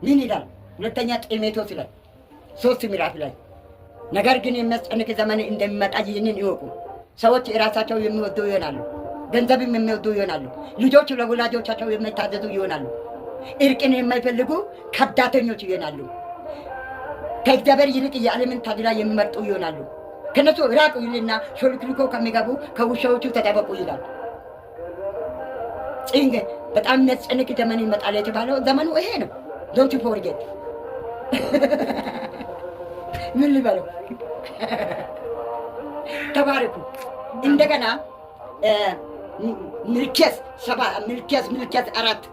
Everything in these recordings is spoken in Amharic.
ምን ይላል? ሁለተኛ ጢሞቴዎስ ላይ 3 ምዕራፍ ላይ ነገር ግን የሚያስጨንቅ ዘመን እንደሚመጣ ይህንን ይወቁ። ሰዎች የራሳቸው የሚወዱ ይሆናሉ፣ ገንዘብም የሚወዱ ይሆናሉ፣ ልጆች ለወላጆቻቸው የማይታዘዙ ይሆናሉ፣ እርቅን የማይፈልጉ ከዳተኞች ይሆናሉ፣ ከእግዚአብሔር ይልቅ የዓለምን ተድላ የሚመርጡ ይሆናሉ። ከነሱ ራቁ ይልና ሾልክልኮ ከሚገቡ ከውሻዎቹ ተጠበቁ ይላል። ጭንቅ በጣም የሚያስጨንቅ ዘመን ይመጣል የተባለው ዘመኑ ይሄ ነው። ዶንት ፎርጌት። ምን ልበለው? ተባረኩ። እንደገና ሚልኪያስ 4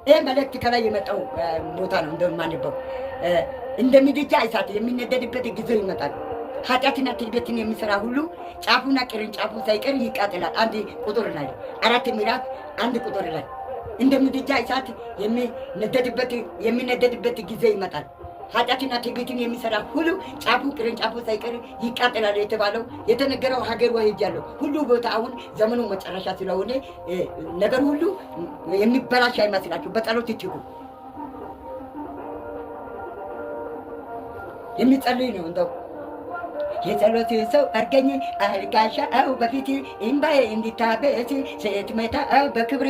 ይህ መልእክት ከላይ የመጣው ቦታ ነው። እንደማንበው እንደ ምድጃ እሳት የሚነደድበት ጊዜ ይመጣል። ኃጢአትና ትዕቢትን የሚሰራ ሁሉ ጫፉና ቅርንጫፉ ሳይቀር ይቃጠላል። 1 ቁጥር ላይ 4 ምዕራፍ 1 ቁጥር ላይ እንደ ምድጃ እሳት የሚነደድበት ጊዜ ይመጣል። ኃጢአትና ትዕቢትን የሚሰራ ሁሉ ጫፉ ቅርንጫፉ ሳይቀር ይቃጠላል የተባለው የተነገረው ሀገር ወሄጃለሁ ሁሉ ቦታ አሁን ዘመኑ መጨረሻ ስለሆነ ነገር ሁሉ የሚበላሽ አይመስላችሁ። በጸሎት ትጉ። የሚጸልይ ነው እንደው የጸሎት ሰው አርገኝ አልጋሻ በፊት እምባዬ እንዲታበስ ስትመጣ በክብር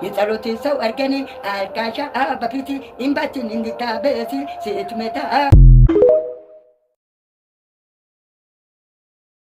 የጸሎት ሰው አርገኝ አልጋሻ በፊት እምባችን እንዲታበስ ስትመጣ